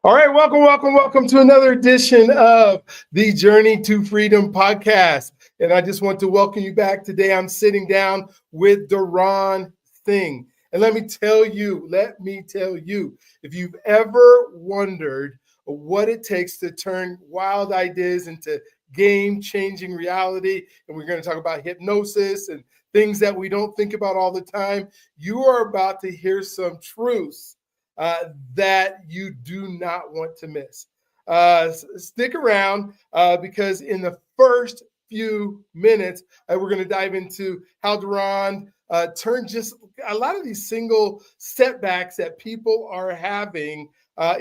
All right, welcome to another edition of the Journey to Freedom podcast. And I just want to welcome you back. Today I'm sitting down with Deron Singh. And let me tell you, if you've ever wondered what it takes to turn wild ideas into game-changing reality, and we're going to talk about hypnosis and things that we don't think about all the time, you are about to hear some truths that you do not want to miss. Stick around because in the first few minutes, we're going to dive into how Deron turned just a lot of these single setbacks that people are having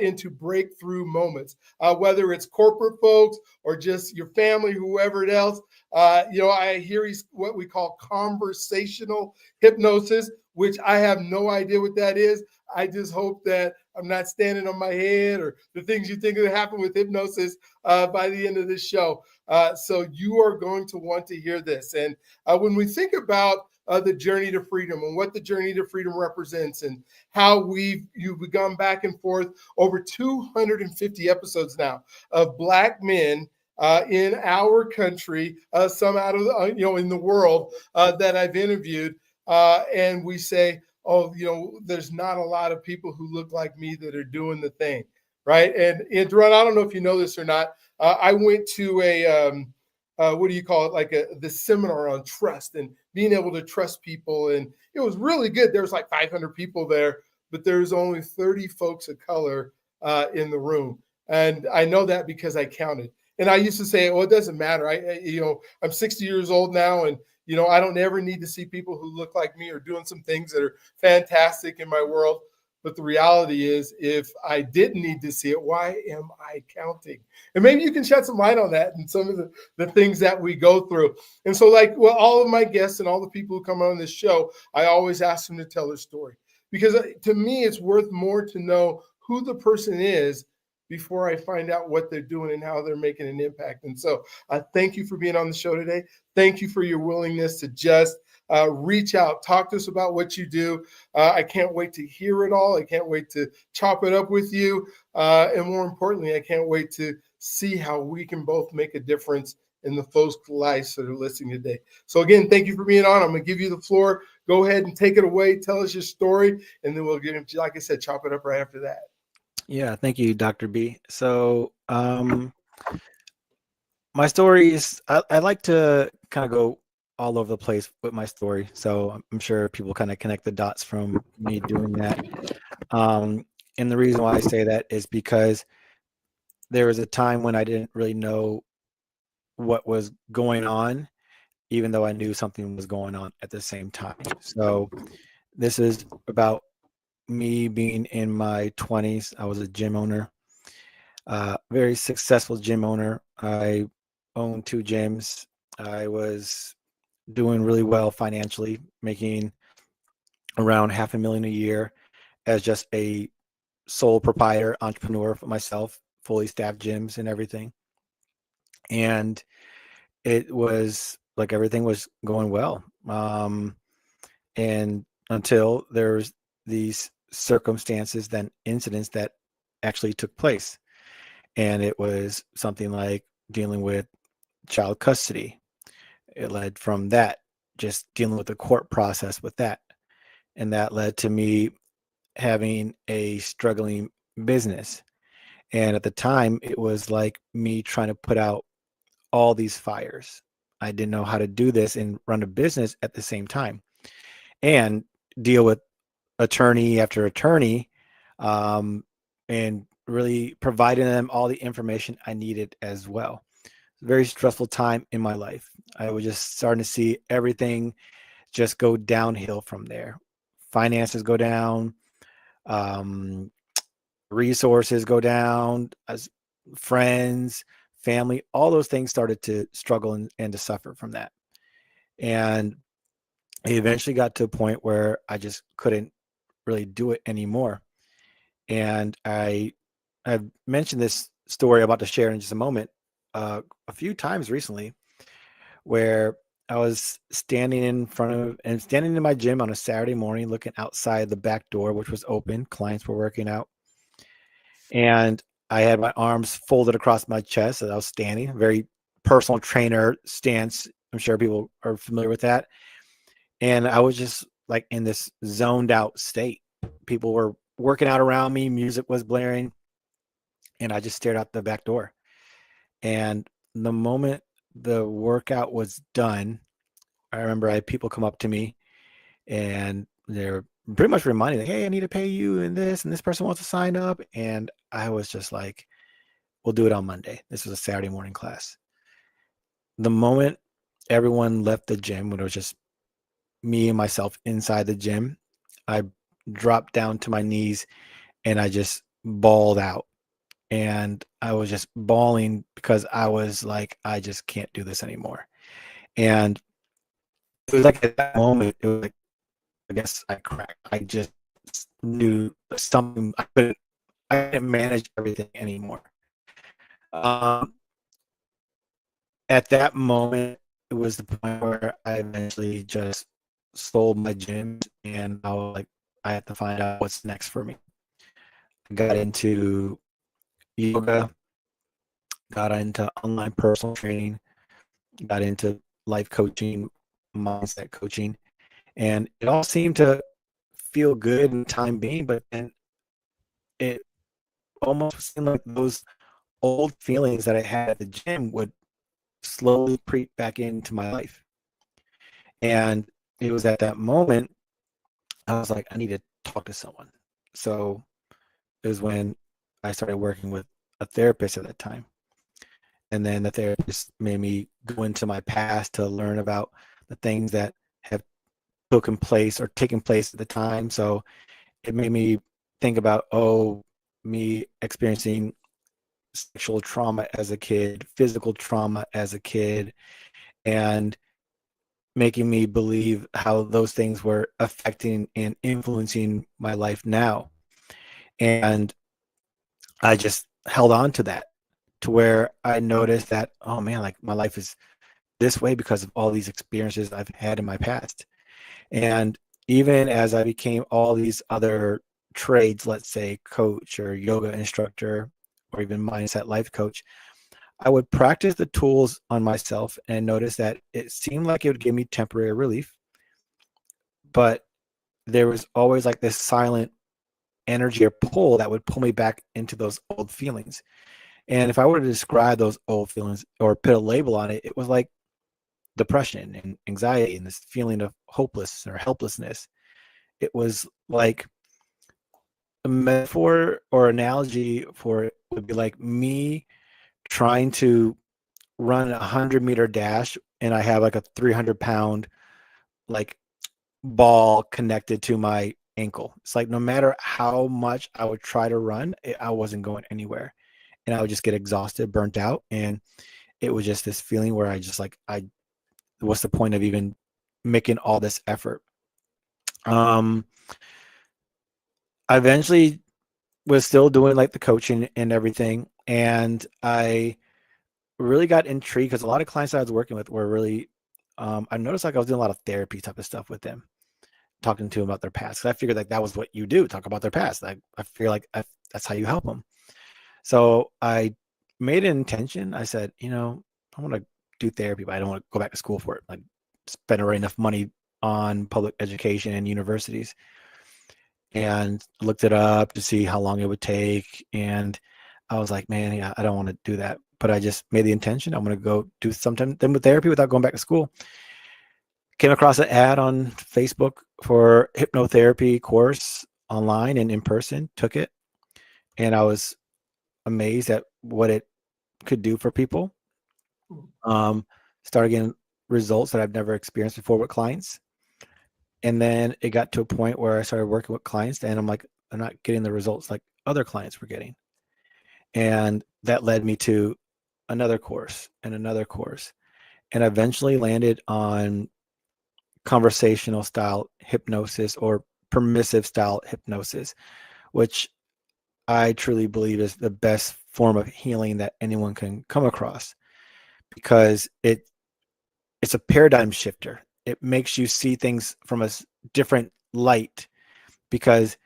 into breakthrough moments, whether it's corporate folks or just your family, whoever else. I hear he's what we call conversational hypnosis, which I have no idea what that is. I just hope that I'm not standing on my head or the things you think will happen with hypnosis by the end of this show. So you are going to want to hear this. And when we think about the journey to freedom and what the journey to freedom represents and how you've gone back and forth over 250 episodes now of Black men in our country, some out of in the world that I've interviewed, and we say, there's not a lot of people who look like me that are doing the thing, right? And Deron, I don't know if you know this or not. I went to a what do you call it? Like the seminar on trust and being able to trust people, and it was really good. There was like 500 people there, but there's only 30 folks of color in the room, and I know that because I counted. And I used to say, well, it doesn't matter. I'm 60 years old now, and I don't ever need to see people who look like me or doing some things that are fantastic in my world. But the reality is, if I didn't need to see it, why am I counting? And maybe you can shed some light on that and some of the things that we go through. And so, all of my guests and all the people who come on this show, I always ask them to tell their story. Because to me, it's worth more to know who the person is before I find out what they're doing and how they're making an impact. And so thank you for being on the show today. Thank you for your willingness to just reach out, talk to us about what you do. I can't wait to hear it all. I can't wait to chop it up with you. And more importantly, I can't wait to see how we can both make a difference in the folks' lives that are listening today. So again, thank you for being on. I'm going to give you the floor. Go ahead and take it away. Tell us your story. And then we'll get into, like I said, chop it up right after that. Yeah, thank you, Dr. B. So my story is, I like to kind of go all over the place with my story. So I'm sure people kind of connect the dots from me doing that. And the reason why I say that is because there was a time when I didn't really know what was going on, even though I knew something was going on at the same time. So this is about me being in my 20s. I was a gym owner. Very successful gym owner. I owned 2 gyms. I was doing really well financially, making around $500,000 a year as just a sole proprietor entrepreneur for myself, fully staffed gyms and everything. And it was like everything was going well. And until there's these circumstances, then incidents that actually took place. And it was something like dealing with child custody. It led from that, just dealing with the court process with that. And that led to me having a struggling business. And at the time, it was like me trying to put out all these fires. I didn't know how to do this and run a business at the same time and deal with attorney after attorney, and really providing them all the information I needed as well. Very stressful time in my life. I was just starting to see everything just go downhill from there. Finances go down, resources go down, as friends, family, all those things started to struggle and to suffer from that. And it eventually got to a point where I just couldn't really do it anymore. And I've mentioned this story I'm about to share in just a moment a few times recently, where I was standing in my gym on a Saturday morning, looking outside the back door, which was open. Clients were working out. And I had my arms folded across my chest as I was standing, very personal trainer stance. I'm sure people are familiar with that. And I was just like in this zoned out state. People were working out around me, music was blaring, and I just stared out the back door. And the moment the workout was done, I remember I had people come up to me and they're pretty much reminding me, hey, I need to pay you and this person wants to sign up. And I was just like, we'll do it on Monday. This was a Saturday morning class. The moment everyone left the gym, when it was just me and myself inside the gym, I dropped down to my knees and I just bawled out. And I was just bawling because I was like, I just can't do this anymore. And it was like at that moment, it was like, I guess I cracked. I just knew something. I couldn't manage everything anymore. Um, at that moment, it was the point where I eventually just sold my gym, and I was like, I have to find out what's next for me. I got into yoga, got into online personal training, got into life coaching, mindset coaching, and it all seemed to feel good in the time being, but then it almost seemed like those old feelings that I had at the gym would slowly creep back into my life. And it was at that moment I was like, I need to talk to someone. So it was when I started working with a therapist at that time. And then the therapist made me go into my past to learn about the things that have taken place at the time. So it made me think about, me experiencing sexual trauma as a kid, physical trauma as a kid, and making me believe how those things were affecting and influencing my life now. And I just held on to that, to where I noticed that, oh man, like my life is this way because of all these experiences I've had in my past. And even as I became all these other trades, let's say coach or yoga instructor, or even mindset life coach, I would practice the tools on myself and notice that it seemed like it would give me temporary relief, but there was always like this silent energy or pull that would pull me back into those old feelings. And if I were to describe those old feelings or put a label on it, it was like depression and anxiety and this feeling of hopeless or helplessness. It was like a metaphor or analogy for it would be like me trying to run a 100-meter dash and I have like a 300-pound like ball connected to my ankle. It's like no matter how much I would try to run, I wasn't going anywhere. And I would just get exhausted, burnt out. And it was just this feeling where I just like, what's the point of even making all this effort? I eventually was still doing like the coaching and everything. And I really got intrigued because a lot of clients that I was working with were really, I noticed like I was doing a lot of therapy type of stuff with them, talking to them about their past. Cause I figured like that was what you do, talk about their past. Like, I feel like that's how you help them. So I made an intention. I said, I want to do therapy, but I don't want to go back to school for it. Like spend already enough money on public education and universities. And looked it up to see how long it would take. And I was like, man, yeah, I don't want to do that. But I just made the intention. I'm going to go do something then with therapy without going back to school. Came across an ad on Facebook for hypnotherapy course online and in person, took it. And I was amazed at what it could do for people. Started getting results that I've never experienced before with clients. And then it got to a point where I started working with clients and I'm like, I'm not getting the results like other clients were getting. And that led me to another course and another course. And I eventually landed on conversational style hypnosis or permissive style hypnosis, which I truly believe is the best form of healing that anyone can come across, because it's a paradigm shifter. It makes you see things from a different light, because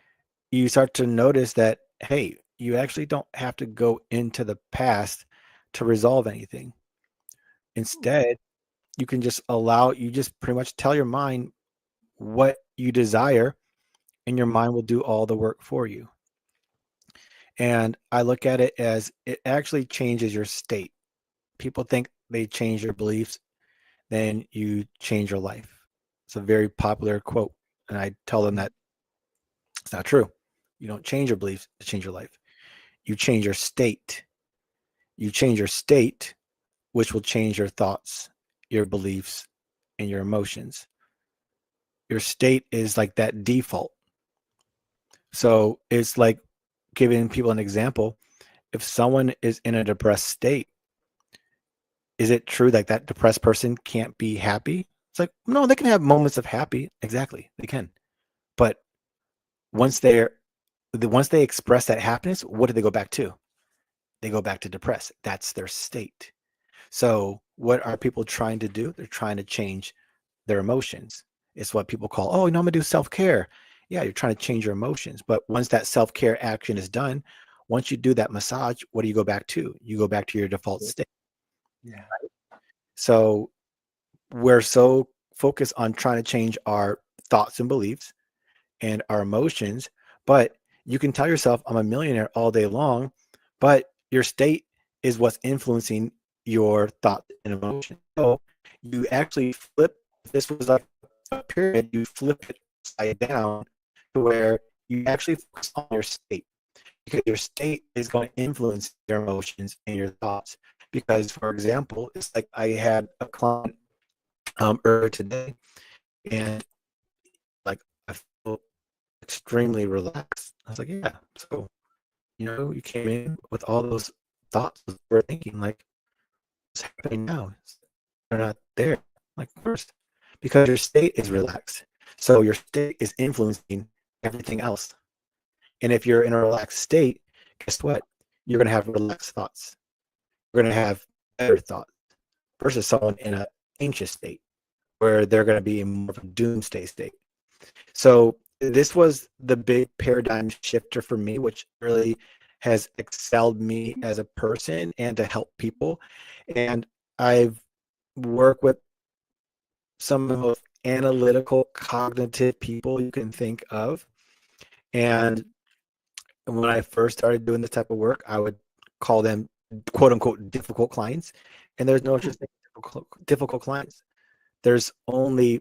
you start to notice that, hey, you actually don't have to go into the past to resolve anything. Instead, you just pretty much tell your mind what you desire, and your mind will do all the work for you. And I look at it as it actually changes your state. People think they change your beliefs, then you change your life. It's a very popular quote. And I tell them that it's not true. You don't change your beliefs to change your life. You change your state. You change your state, which will change your thoughts, your beliefs, and your emotions. Your state is like that default. So it's like giving people an example. If someone is in a depressed state, is it true that that depressed person can't be happy? It's like, no, they can have moments of happy. Exactly, they can. But once once they express that happiness, what do they go back to? They go back to depressed. That's their state. So what are people trying to do? They're trying to change their emotions. It's what people call, oh, I'm gonna do self-care. Yeah, you're trying to change your emotions. But once that self-care action is done, once you do that massage, what do you go back to? You go back to your default state. Yeah. So we're so focused on trying to change our thoughts and beliefs and our emotions, but you can tell yourself, I'm a millionaire all day long, but your state is what's influencing your thoughts and emotions. So you actually flip, if this was like a pyramid, you flip it upside down to where you actually focus on your state, because your state is going to influence your emotions and your thoughts. Because, for example, it's like I had a client earlier today, and like I feel extremely relaxed. I was like, yeah. So, you came in with all those thoughts, we're thinking like, what's happening now? They're not there. Like, first, because your state is relaxed. So your state is influencing everything else. And if you're in a relaxed state, guess what? You're going to have relaxed thoughts. You're going to have better thoughts versus someone in an anxious state where they're going to be in more of a doomsday state. So this was the big paradigm shifter for me, which really has excelled me as a person and to help people. And I've worked with some of the most analytical, cognitive people you can think of. And when I first started doing this type of work, I would call them quote unquote difficult clients. And there's no such thing as difficult clients. There's only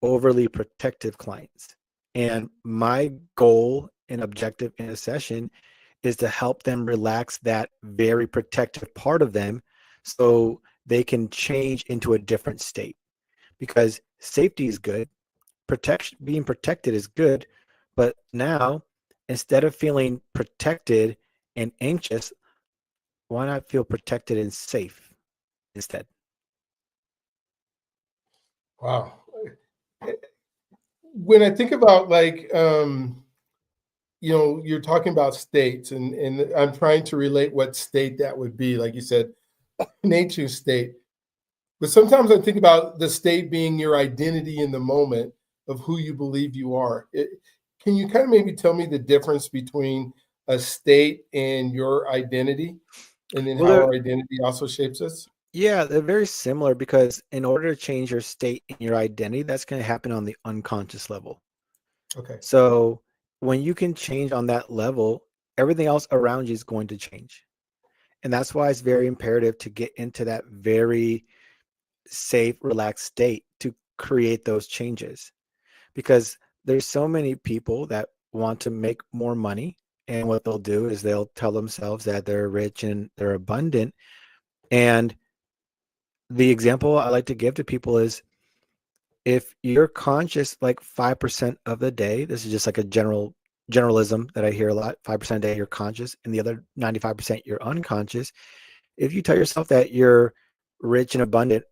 overly protective clients. And my goal and objective in a session is to help them relax that very protective part of them so they can change into a different state. Because safety is good, being protected is good, but now instead of feeling protected and anxious, why not feel protected and safe instead? Wow. When I think about like you're talking about states, and I'm trying to relate what state that would be. Like you said, nature state. But sometimes I think about the state being your identity in the moment of who you believe you are. Can you kind of maybe tell me the difference between a state and your identity, and then Well, how our identity also shapes us? yeah, they're very similar because in order to change your state and your identity, that's going to happen on the unconscious level. Okay. So when you can change on that level, everything else around you is going to change. And that's why it's very imperative to get into that very safe, relaxed state to create those changes. Because there's so many people that want to make more money. And what they'll do is they'll tell themselves that they're rich and they're abundant. And the example I like to give to people is if you're conscious like 5% of the day, this is just like a generalism that I hear a lot, 5% a day you're conscious and the other 95% you're unconscious. If you tell yourself that you're rich and abundant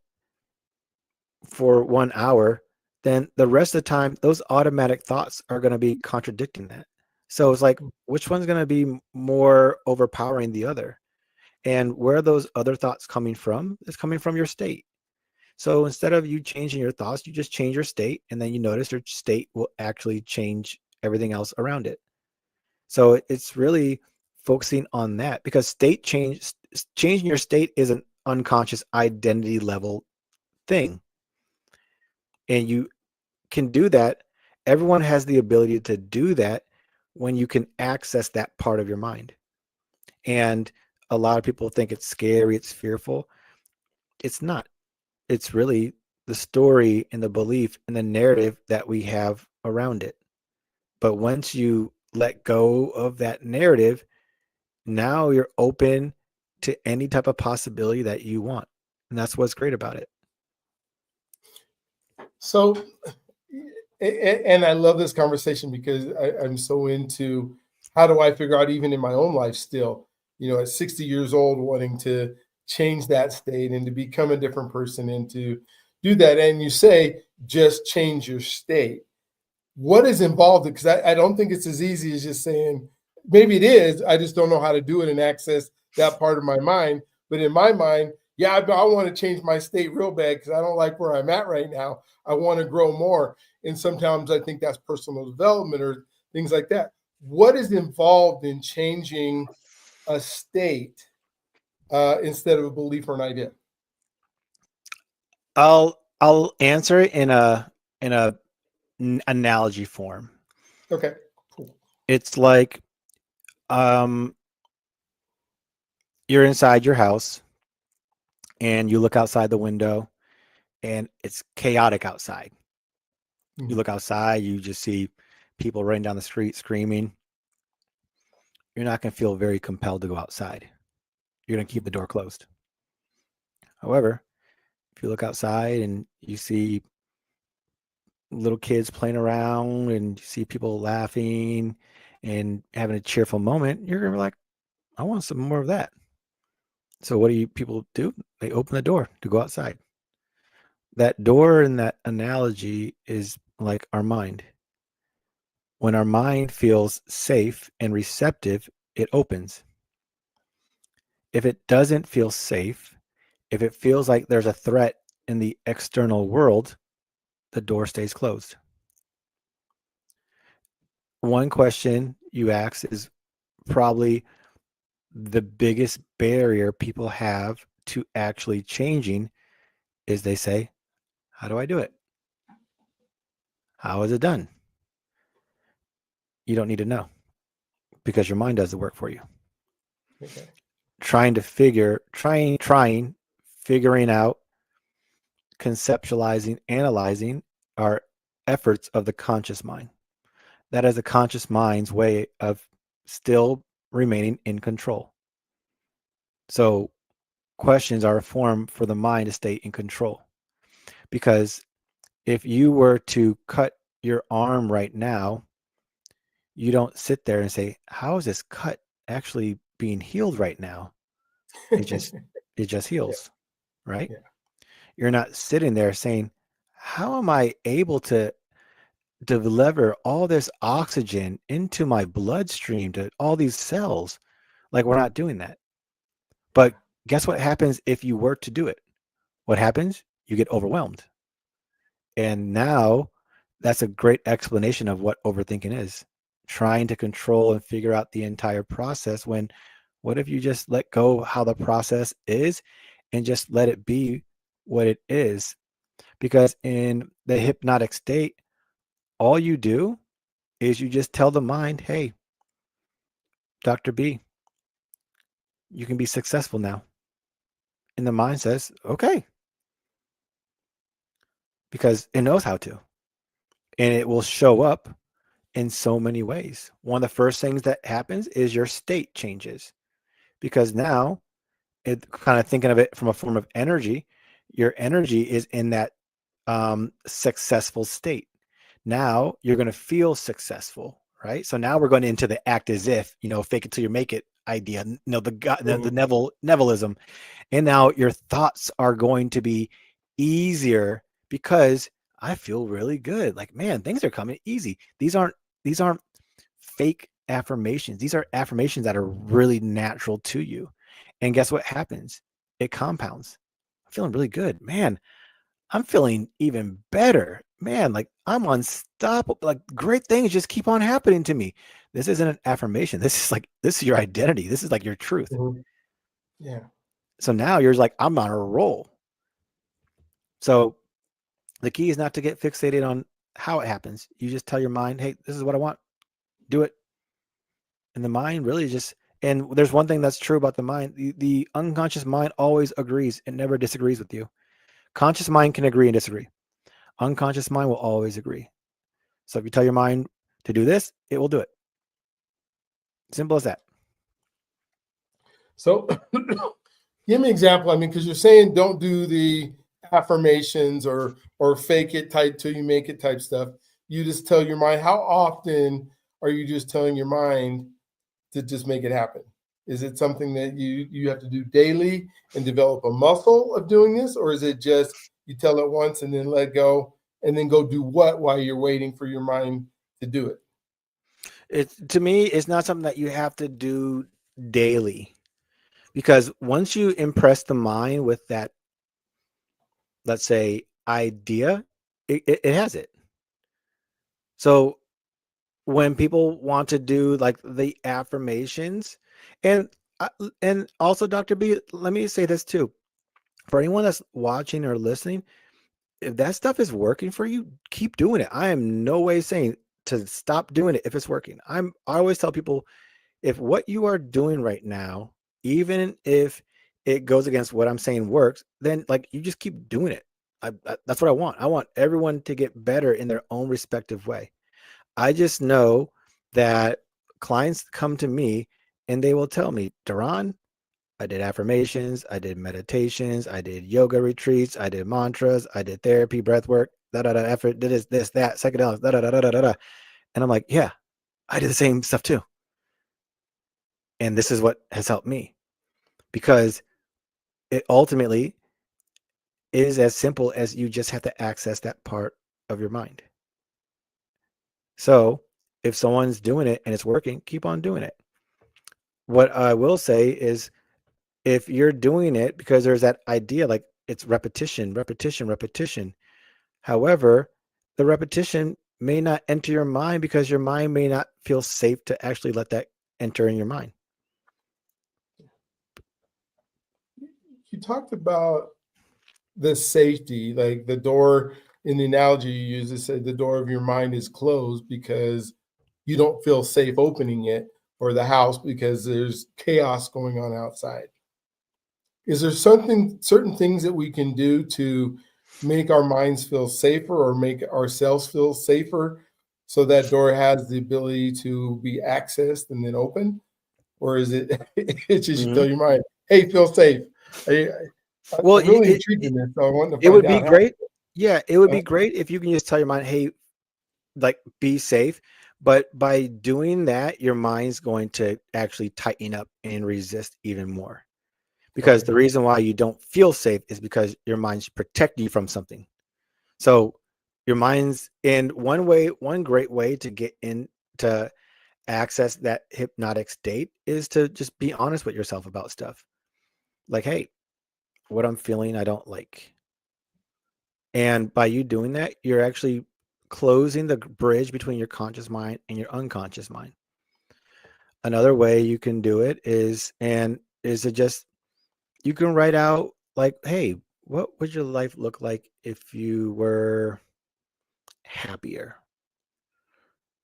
for 1 hour, then the rest of the time, those automatic thoughts are going to be contradicting that. So it's like, which one's going to be more overpowering the other? And where are those other thoughts coming from? It's coming from your state. So instead of you changing your thoughts, you just change your state, and then you notice your state will actually change everything else around it. So it's really focusing on that, because changing your state is an unconscious identity level thing. And you can do that. Everyone has the ability to do that when you can access that part of your mind. And a lot of people think it's scary, it's fearful. It's not. It's really the story and the belief and the narrative that we have around it. But once you let go of that narrative, now you're open to any type of possibility that you want. And that's what's great about it. So, and I love this conversation because I'm so into how do I figure out, even in my own life still, at 60 years old, wanting to change that state and to become a different person and to do that. And you say, just change your state. What is involved? Because I don't think it's as easy as just saying, maybe it is. I just don't know how to do it and access that part of my mind. But in my mind, yeah, I want to change my state real bad because I don't like where I'm at right now. I want to grow more. And sometimes I think that's personal development or things like that. What is involved in changing a state instead of a belief or an idea? I'll answer it in a analogy form. Okay, cool. It's like you're inside your house and you look outside the window and it's chaotic outside. You look outside, you just see people running down the street screaming. You're not going to feel very compelled to go outside. You're going to keep the door closed. However, if you look outside and you see little kids playing around and you see people laughing and having a cheerful moment, you're going to be like, I want some more of that. So what do people do? They open the door to go outside. That door in that analogy is like our mind. When our mind feels safe and receptive, it opens. If it doesn't feel safe, if it feels like there's a threat in the external world, the door stays closed. One question you ask is probably the biggest barrier people have to actually changing is they say, how do I do it? How is it done? You don't need to know because your mind does the work for you. Okay. Figuring out, conceptualizing, analyzing are efforts of the conscious mind. That is a conscious mind's way of still remaining in control. So questions are a form for the mind to stay in control. Because if you were to cut your arm right now, you don't sit there and say, how is this cut actually being healed right now? It just heals, Yeah. right? Yeah. You're not sitting there saying, how am I able to deliver all this oxygen into my bloodstream to all these cells? Like, we're not doing that. But guess what happens if you were to do it? What happens? You get overwhelmed. And now that's a great explanation of what overthinking is. Trying to control and figure out the entire process, when what if you just let go how the process is and just let it be what it is? Because in the hypnotic state, all you do is you just tell the mind, hey, Dr. B, you can be successful now. And the mind says, okay, because it knows how to. And it will show up in so many ways. One of the first things that happens is your state changes, because now, it kind of thinking of it from a form of energy, your energy is in that successful state. Now you're going to feel successful, right? So now we're going into the act as if, fake it till you make it idea, the Nevilism. And now your thoughts are going to be easier because I feel really good. Like, man, things are coming easy. These aren't fake affirmations. These are affirmations that are really natural to you. And guess what happens? It compounds. I'm feeling really good. Man, I'm feeling even better. Man, like I'm unstoppable. Like great things just keep on happening to me. This isn't an affirmation. This is your identity. This is like your truth. Mhm. Yeah. So now you're like, I'm on a roll. So the key is not to get fixated on how it happens. You just tell your mind, hey, this is what I want. Do it. And the mind really just, and there's one thing that's true about the mind. The unconscious mind always agrees. It never disagrees with you. Conscious mind can agree and disagree. Unconscious mind will always agree. So if you tell your mind to do this, it will do it. Simple as that. So give me an example. I mean, because you're saying don't do the affirmations or fake it type till you make it type stuff. You just tell your mind. How often are you just telling your mind to just make it happen? Is it something that you have to do daily and develop a muscle of doing this, or is it just you tell it once and then let go and then go do what while you're waiting for your mind to do it? It's to me, it's not something that you have to do daily because once you impress the mind with that, let's say, idea, it has it. So when people want to do like the affirmations, and and also Dr. B, let me say this too. For anyone that's watching or listening, if that stuff is working for you, keep doing it. I am no way saying to stop doing it if it's working. I always tell people if what you are doing right now, even if it goes against what I'm saying works, then like you just keep doing it. That's what I want. I want everyone to get better in their own respective way. I just know that clients come to me and they will tell me, Deron, I did affirmations, I did meditations, I did yoga retreats, I did mantras, I did therapy, breath work, effort, did this, that, psychedelics, And I'm like, yeah, I did the same stuff too. And this is what has helped me because it ultimately is as simple as you just have to access that part of your mind. So if someone's doing it and it's working, keep on doing it. What I will say is if you're doing it because there's that idea, like it's repetition, repetition, repetition. However, the repetition may not enter your mind because your mind may not feel safe to actually let that enter in your mind. You talked about the safety, like the door in the analogy you use, it said the door of your mind is closed because you don't feel safe opening it, or the house because there's chaos going on outside. Is there certain things that we can do to make our minds feel safer or make ourselves feel safer so that door has the ability to be accessed and then open? Or is it it's just you Mm-hmm. tell your mind, hey, feel safe? I, Well, I'm really intrigued in this, so I wanted to it find would be out how. great. Yeah, it would be great if you can just tell your mind, hey, like be safe. But by doing that, your mind's going to actually tighten up and resist even more. Because Okay. the reason why you don't feel safe is because your mind's protecting you from something. So your mind's in one great way to get in to access that hypnotic state is to just be honest with yourself about stuff. Like, hey, what I'm feeling, I don't like. And by you doing that, you're actually closing the bridge between your conscious mind and your unconscious mind. Another way you can do it is to just you can write out like, hey, what would your life look like if you were happier?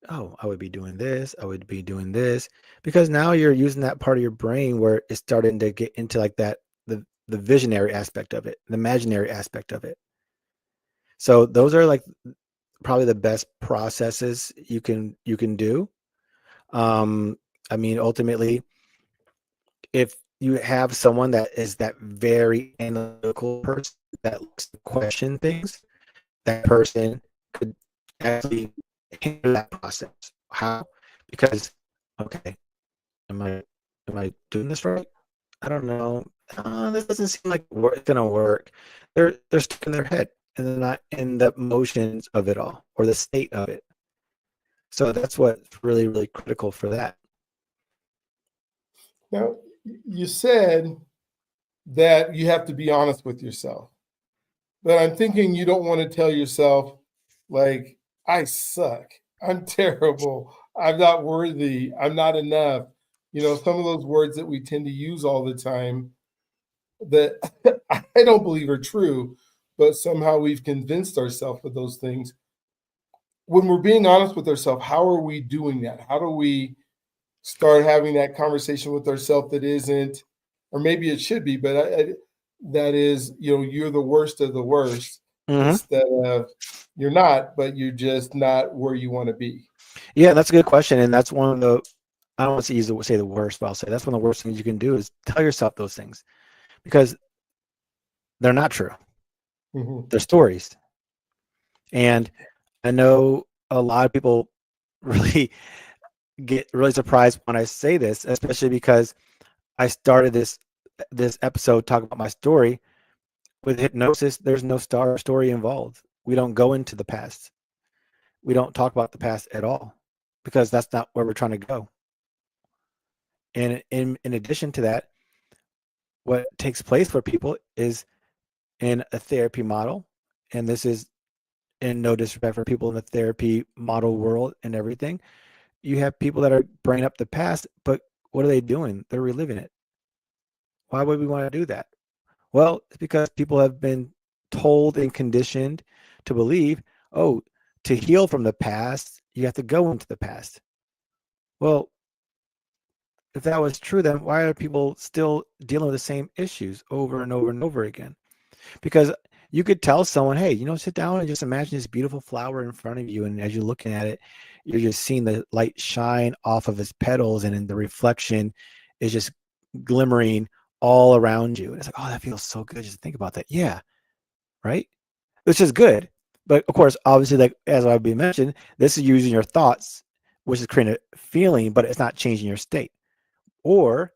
Oh, I would be doing this, I would be doing this. Because now you're using that part of your brain where it's starting to get into like that the visionary aspect of it, the imaginary aspect of it. So those are like probably the best processes you can do. I mean, ultimately, if you have someone that is that very analytical person that likes to question things, that person could actually handle that process. How? Because okay, am I doing this right? I don't know. This doesn't seem like it's gonna work. They're stuck in their head and they're not in the motions of it all or the state of it. So that's what's really, really critical for that. Now, you said that you have to be honest with yourself. But I'm thinking you don't want to tell yourself, like, I suck. I'm terrible. I'm not worthy. I'm not enough. Some of those words that we tend to use all the time that I don't believe are true, but somehow we've convinced ourselves of those things. When we're being honest with ourselves, how are we doing that? How do we start having that conversation with ourselves that isn't, or maybe it should be, but that is, you're the worst of the worst, Hmm. instead of you're not, but you're just not where you want to be. Yeah, that's a good question, and that's one of the, I don't want to say the worst, but I'll say that's one of the worst things you can do is tell yourself those things because they're not true. Mm-hmm. They're stories. And I know a lot of people really get really surprised when I say this, especially because I started this episode talking about my story. With hypnosis, there's no story involved. We don't go into the past. We don't talk about the past at all because that's not where we're trying to go. And in addition to that, what takes place for people is in a therapy model, and this is in no disrespect for people in the therapy model world and everything, you have people that are bringing up the past, but what are they doing? They're reliving it. Why would we want to do that? Well, it's because people have been told and conditioned to believe, oh, to heal from the past, you have to go into the past. Well, if that was true, then why are people still dealing with the same issues over and over and over again? Because you could tell someone, hey, sit down and just imagine this beautiful flower in front of you. And as you're looking at it, you're just seeing the light shine off of its petals, and then the reflection is just glimmering all around you. And it's like, oh, that feels so good. Just think about that. Yeah. Right. Which is good. But of course, obviously, like as I've been mentioned, this is using your thoughts, which is creating a feeling, but it's not changing your state. Or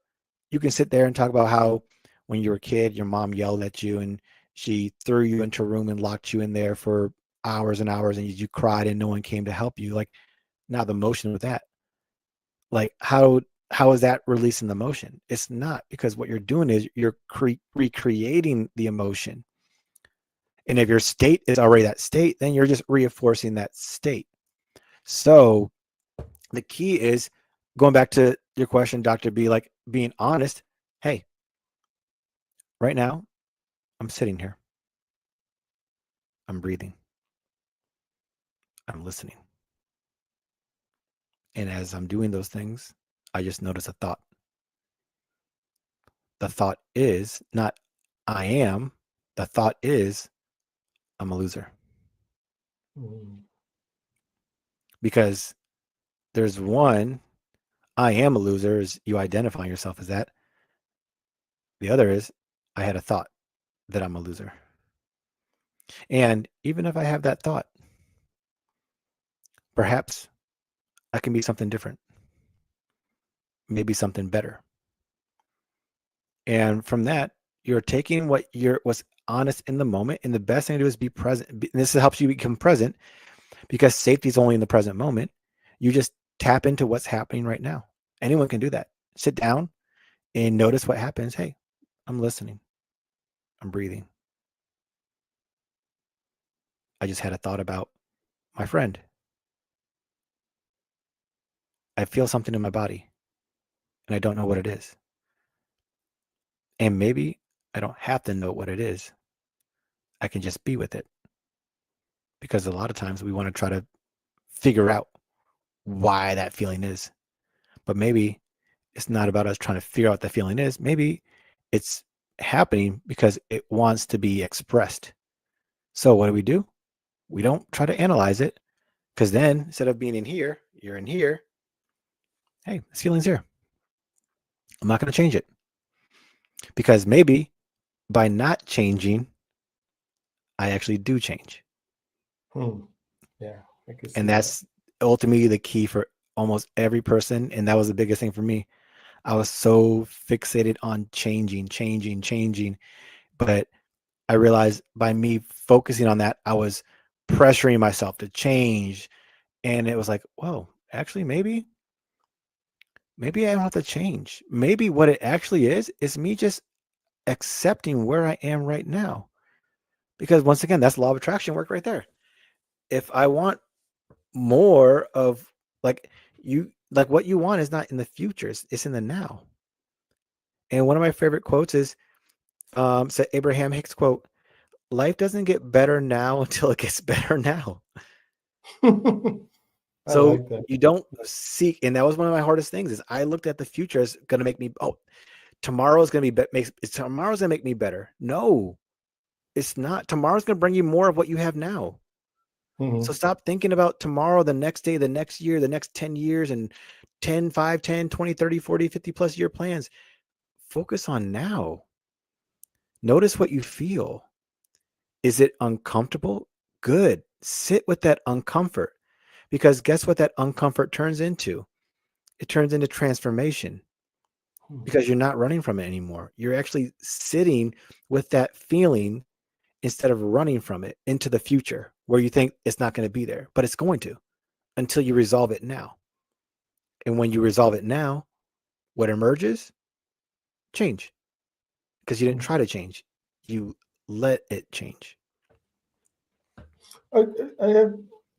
you can sit there and talk about how when you were a kid, your mom yelled at you and she threw you into a room and locked you in there for hours and hours, and you cried and no one came to help you. Like, now the emotion with that, like how is that releasing the emotion? It's not, because what you're doing is you're recreating the emotion. And if your state is already that state, then you're just reinforcing that state. So the key is, going back to your question, Dr. B, like being honest. Hey, right now, I'm sitting here. I'm breathing. I'm listening. And as I'm doing those things, I just notice a thought. The thought is not I am. The thought is I'm a loser. Mm-hmm. Because there's one, I am a loser, is you identifying yourself as that. The other is I had a thought that I'm a loser. And even if I have that thought, perhaps I can be something different, maybe something better. And from that, you're taking what's honest in the moment, and the best thing to do is be present. And this helps you become present, because safety is only in the present moment. You just tap into what's happening right now. Anyone can do that. Sit down and notice what happens. Hey, I'm listening. I'm breathing. I just had a thought about my friend. I feel something in my body and I don't know what it is. And maybe I don't have to know what it is. I can just be with it. Because a lot of times we want to try to figure out why that feeling is. But maybe it's not about us trying to figure out what the feeling is. Maybe it's happening because it wants to be expressed. So what do? We don't try to analyze it, because then instead of being in here, you're in here. Hey, this feeling's here. I'm not going to change it, because maybe by not changing, I actually do change. Hmm. Yeah, I can And see that. that's ultimately the key for almost every person. And that was the biggest thing for me. I was so fixated on changing. But I realized by me focusing on that, I was pressuring myself to change. And it was like, whoa, actually, maybe I don't have to change. Maybe what it actually is me just accepting where I am right now. Because once again, that's law of attraction work right there. If I want more of like what you want is not in the future, it's in the now. And one of my favorite quotes is said Abraham Hicks quote, life doesn't get better now until it gets better now. I So like that. you don't seek, and that was one of my hardest things is I looked at the future as going to make me, tomorrow's going to tomorrow's going to make me better. No, it's not. Tomorrow's going to bring you more of what you have now. So stop thinking about tomorrow, the next day, the next year, the next 10 years, and 10, 5, 10, 20, 30, 40, 50 plus year plans. Focus on now. Notice what you feel. Is it uncomfortable? Good. Sit with that uncomfort, because guess what that uncomfort turns into? It turns into transformation, because you're not running from it anymore. You're actually sitting with that feeling instead of running from it into the future where you think it's not going to be there, but it's going to, until you resolve it now. And when you resolve it now, what emerges? Change. Because you didn't try to change. You let it change. I,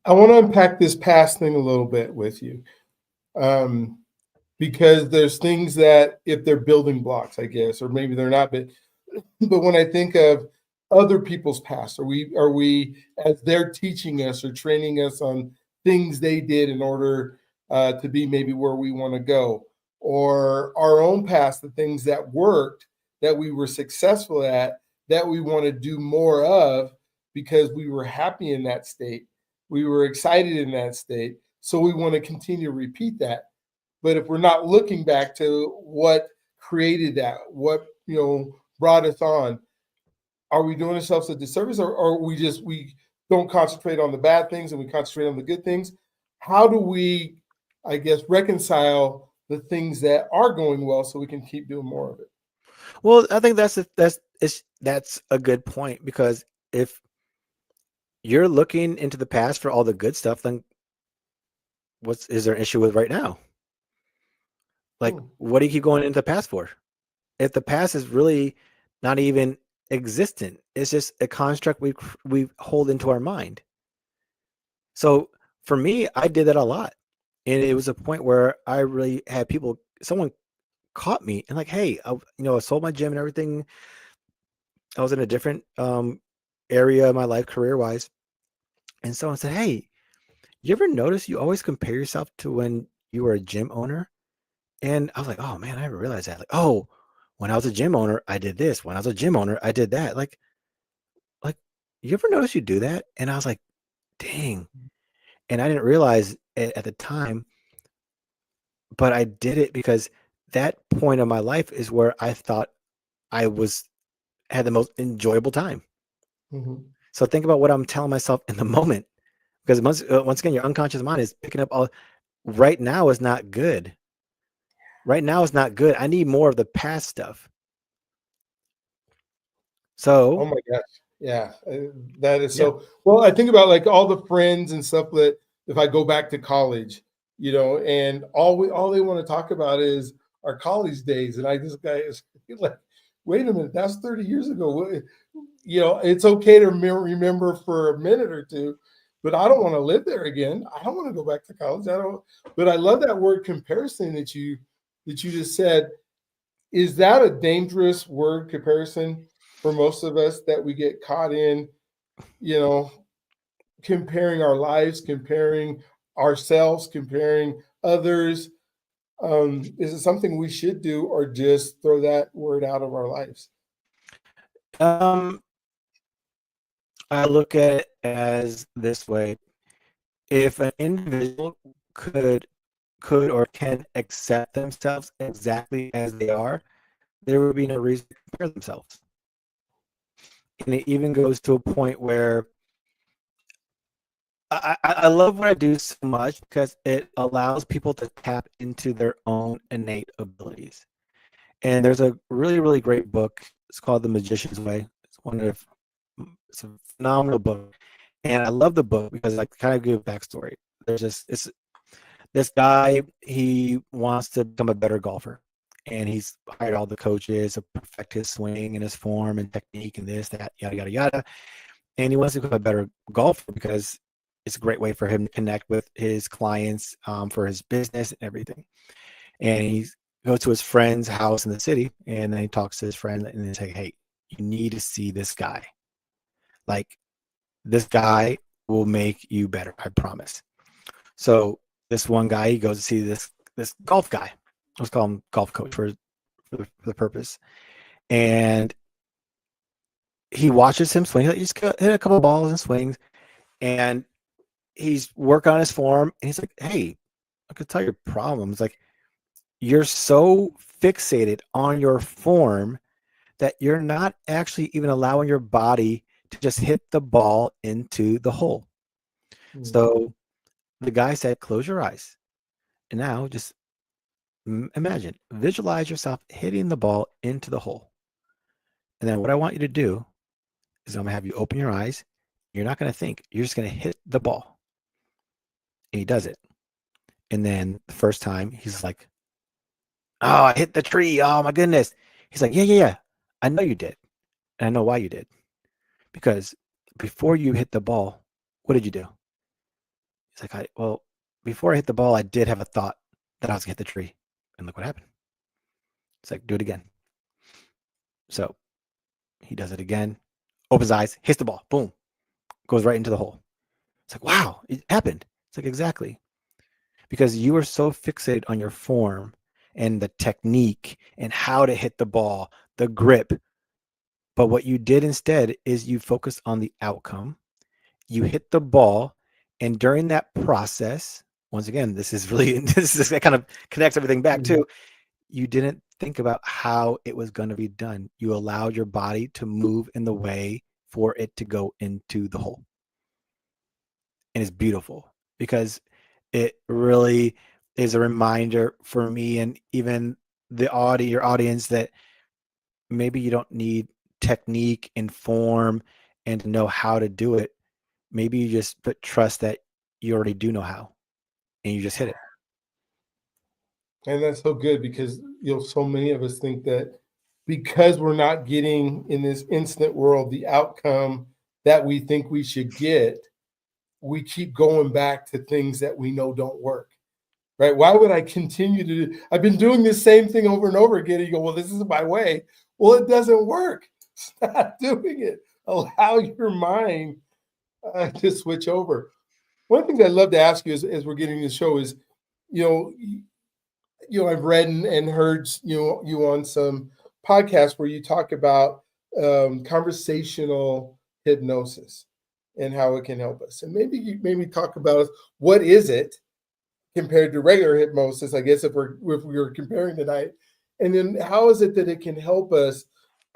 I want to unpack this past thing a little bit with you. Because there's things that if they're building blocks, I guess, or maybe they're not, but when I think of other people's past, are we as they're teaching us or training us on things they did in order to be maybe where we want to go, or our own past, the things that worked, that we were successful at, that we want to do more of because we were happy in that state, we were excited in that state, so we want to continue to repeat that. But if we're not looking back to what created that, what brought us on, are we doing ourselves a disservice, or we don't concentrate on the bad things and we concentrate on the good things? How do we, I guess, reconcile the things that are going well so we can keep doing more of it? Well, I think that's a good point, because if you're looking into the past for all the good stuff, then is there an issue with right now? Like, what do you keep going into the past for? If the past is really not even existent, it's just a construct we hold into our mind. So for me, I did that a lot. And it was a point where I really had someone caught me and like, hey, I sold my gym and everything. I was in a different area of my life career wise. And someone said, hey, you ever notice you always compare yourself to when you were a gym owner? And I was like, oh man, I never realized that. Like, oh, when I was a gym owner, I did this. When I was a gym owner, I did that. Like, you ever notice you do that? And I was like, dang. And I didn't realize it at the time, but I did it because that point of my life is where I thought I had the most enjoyable time. So think about what I'm telling myself in the moment, because once again, your unconscious mind is picking up all. Right now is not good. Right now is not good. I need more of the past stuff. So, oh my gosh, yeah, that is so. Well, I think about like all the friends and stuff that if I go back to college, and all they want to talk about is our college days, and I just guys like, wait a minute, that's 30 years ago. It's okay to remember for a minute or two, but I don't want to live there again. I don't want to go back to college. I don't. But I love that word comparison that you just said. Is that a dangerous word, comparison, for most of us, that we get caught in, comparing our lives, comparing ourselves, comparing others? Is it something we should do, or just throw that word out of our lives? I look at it as this way. If an individual could or can accept themselves exactly as they are, there would be no reason to compare themselves. And it even goes to a point where I love what I do so much, because it allows people to tap into their own innate abilities. And there's a really, really great book. It's called The Magician's Way. It's a phenomenal book. And I love the book because I kind of give a backstory. This guy, he wants to become a better golfer. And he's hired all the coaches to perfect his swing and his form and technique and this, that, yada, yada, yada. and he wants to become a better golfer because it's a great way for him to connect with his clients, for his business and everything. And he goes to his friend's house in the city, and then he talks to his friend, and he's like, "Hey, you need to see this guy. Like, this guy will make you better, I promise." So this one guy, he goes to see this golf guy. Let's call him golf coach for the purpose. And he watches him swing. He just hit a couple of balls and swings, and he's working on his form. And he's like, "Hey, I could tell your problems. Like, you're so fixated on your form that you're not actually even allowing your body to just hit the ball into the hole." So the guy said, "Close your eyes. And now just imagine, visualize yourself hitting the ball into the hole. And then what I want you to do is I'm going to have you open your eyes. You're not going to think. You're just going to hit the ball." And he does it. And then the first time, he's like, "Oh, I hit the tree. Oh, my goodness." He's like, "Yeah. I know you did. And I know why you did. Because before you hit the ball, what did you do?" He's like, "Well, before I hit the ball, I did have a thought that I was going to hit the tree. And look what happened." It's like, "Do it again." So he does it again, opens his eyes, hits the ball, boom, goes right into the hole. It's like, wow, it happened. It's like, exactly. Because you were so fixated on your form and the technique and how to hit the ball, the grip. But what you did instead is you focused on the outcome. You hit the ball. And during that process, once again, this is that kind of connects everything back to, you didn't think about how it was going to be done. You allowed your body to move in the way for it to go into the hole. And it's beautiful because it really is a reminder for me and even your audience that maybe you don't need technique and form and to know how to do it. Maybe you just put trust that you already do know how and you just hit it. And that's so good because so many of us think that because we're not getting in this instant world the outcome that we think we should get, we keep going back to things that we know don't work. Right? Why would I continue to do? I've been doing the same thing over and over again. And you go, well, this isn't my way. Well, it doesn't work. Stop doing it. Allow your mind to switch over. One of the things I'd love to ask you as we're getting this show is, you know, I've read and heard you on some podcasts where you talk about conversational hypnosis and how it can help us. And maybe talk about what is it compared to regular hypnosis, I guess, if we're comparing tonight. And then how is it that it can help us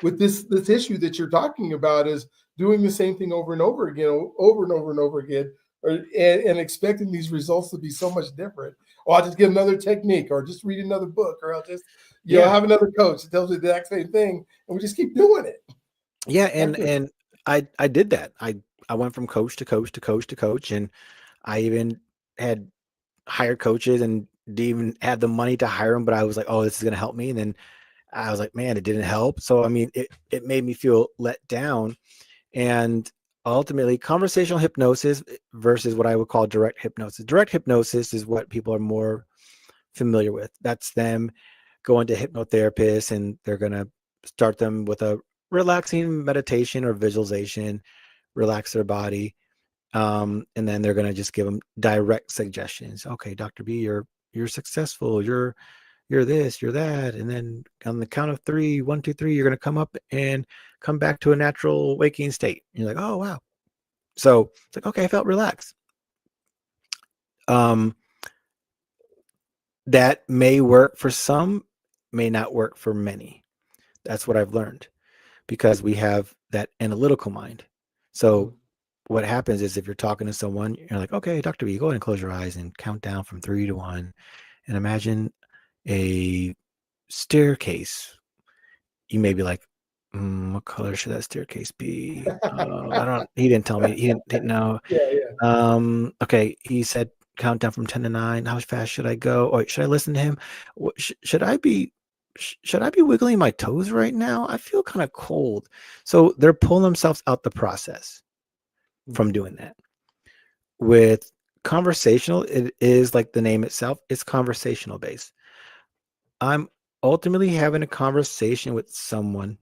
with this issue that you're talking about, is doing the same thing over and over again, over and over and over again, and expecting these results to be so much different. Or I'll just get another technique, or just read another book, or I'll just have another coach that tells me the exact same thing, and we just keep doing it. Yeah, and I did that. I went from coach to coach to coach to coach, and I even had hired coaches and didn't even have the money to hire them, but I was like, oh, this is going to help me. And then I was like, man, it didn't help. So, I mean, it made me feel let down. And ultimately, conversational hypnosis versus what I would call direct hypnosis. Direct hypnosis is what people are more familiar with. That's them going to hypnotherapists, and they're going to start them with a relaxing meditation or visualization, relax their body. And then they're going to just give them direct suggestions. Okay, Dr. B, you're successful. You're this, you're that. And then on the count of 3, 1, 2, 3, you're going to come up and come back to a natural waking state. And you're like, oh, wow. So it's like, okay, I felt relaxed. That may work for some, may not work for many. That's what I've learned, because we have that analytical mind. So what happens is, if you're talking to someone, you're like, okay, Dr. B, go ahead and close your eyes and count down from 3 to 1 and imagine a staircase. You may be like, what color should that staircase be? He didn't tell me. He didn't know. Yeah. Okay. He said, count down from 10 to 9. How fast should I go? Or should I listen to him? Should I be wiggling my toes right now? I feel kind of cold. So they're pulling themselves out the process. from doing that. With conversational, it is like the name itself, it's conversational based. I'm ultimately having a conversation with someone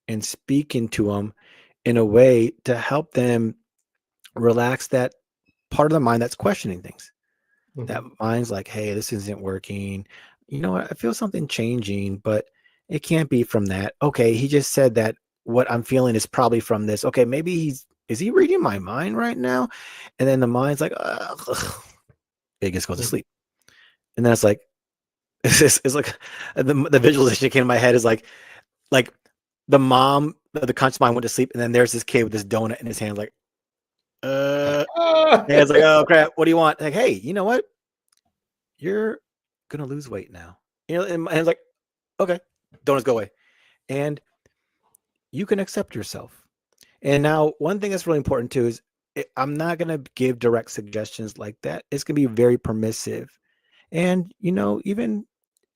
and speaking to them in a way to help them relax that part of the mind that's questioning things. That Mhm. mind's like, hey, this isn't working. You know what? I feel something changing, but it can't be from that. Okay, he just said that what I'm feeling is probably from this. Okay, maybe is he reading my mind right now? And then the mind's like, ugh, it just goes to Mhm. sleep. And then it's like, it's like the visualization that came in my head is like the mom, the conscious mind went to sleep, and then there's this kid with this donut in his hand, like, Ah! and it's like, oh crap, what do you want? Like, hey, you know what? You're gonna lose weight now. You know, and it's like, okay, donuts go away. And you can accept yourself. And now one thing that's really important too is I'm not gonna give direct suggestions like that. It's gonna be very permissive. And you know, even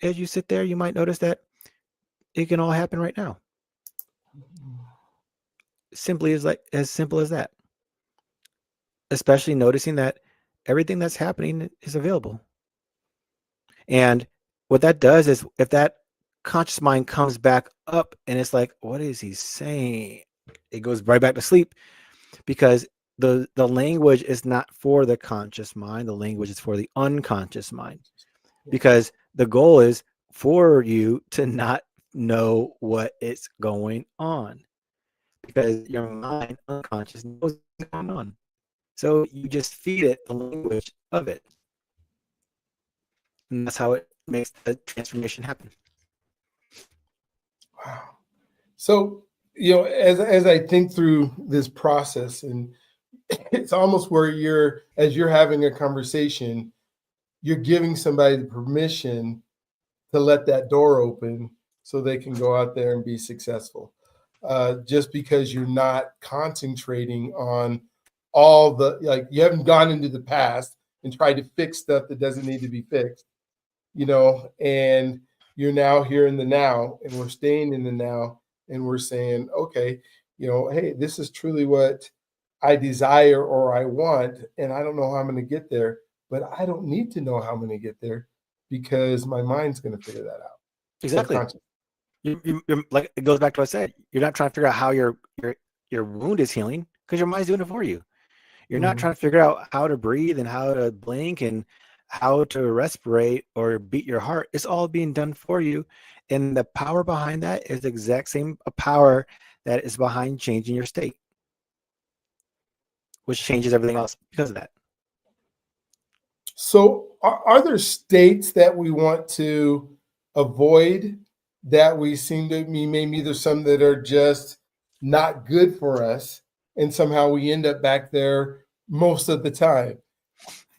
as you sit there, you might notice that it can all happen right now. Simply as simple as that. Especially noticing that everything that's happening is available. And what that does is if that conscious mind comes back up and it's like, what is he saying? It goes right back to sleep because the language is not for the conscious mind. The language is for the unconscious mind. Because the goal is for you to not know what is going on. Because your mind unconscious knows what's going on. So you just feed it the language of it. And that's how it makes the transformation happen. Wow. So, as I think through this process, and it's almost where as you're having a conversation, you're giving somebody the permission to let that door open so they can go out there and be successful. Just because you're not concentrating on all the, like, you haven't gone into the past and tried to fix stuff that doesn't need to be fixed, and you're now here in the now, and we're staying in the now, and we're saying, okay, hey, this is truly what I desire or I want, and I don't know how I'm going to get there, but I don't need to know how I'm going to get there because my mind's going to figure that out. Exactly. Subconscious. You're like it goes back to what I said. You're not trying to figure out how your wound is healing because your mind's doing it for you. You're not Mhm. trying to figure out how to breathe and how to blink and how to respirate or beat your heart. It's all being done for you. And the power behind that is the exact same power that is behind changing your state, which changes everything else because of that. So, are there states that we want to avoid that we seem to be? Maybe there's some that are just not good for us, and somehow we end up back there most of the time.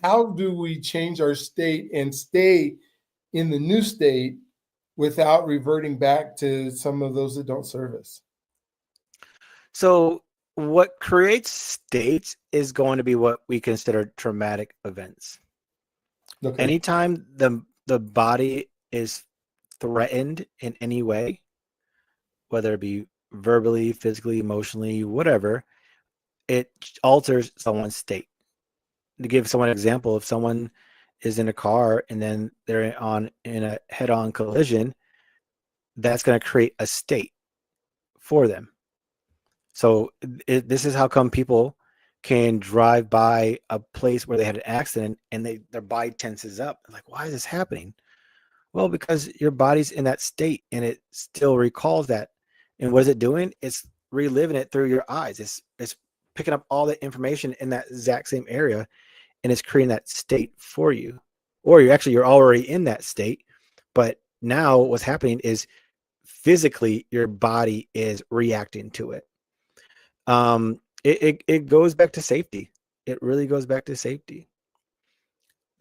How do we change our state and stay in the new state without reverting back to some of those that don't serve us? So what creates states is going to be what we consider traumatic events. Okay. Anytime the body is threatened in any way, whether it be verbally, physically, emotionally, whatever, it alters someone's state. To give someone an example, if someone is in a car and then they're in a head-on collision, that's going to create a state for them. So this is how come people can drive by a place where they had an accident and their body tenses up. Like, why is this happening? Well, because your body's in that state and it still recalls that. And what is it doing? It's reliving it through your eyes. It's picking up all the information in that exact same area and it's creating that state for you. Or you're already in that state, but now what's happening is physically your body is reacting to it. It goes back to safety. It really goes back to safety.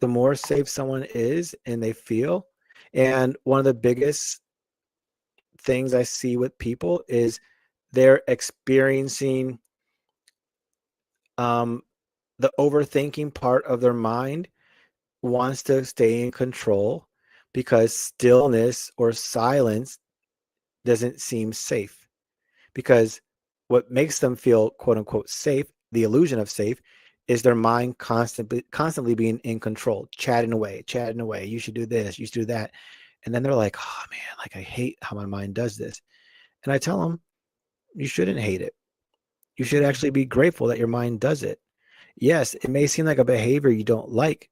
The more safe someone is and they feel, and one of the biggest things I see with people is they're experiencing um, the overthinking part of their mind wants to stay in control because stillness or silence doesn't seem safe. Because what makes them feel quote unquote safe the illusion of safe is their mind constantly being in control, chatting away. You should do this, you should do that. And then they're like, oh man, like I hate how my mind does this. And I tell them, you shouldn't hate it. You should actually be grateful that your mind does it. Yes, it may seem like a behavior you don't like,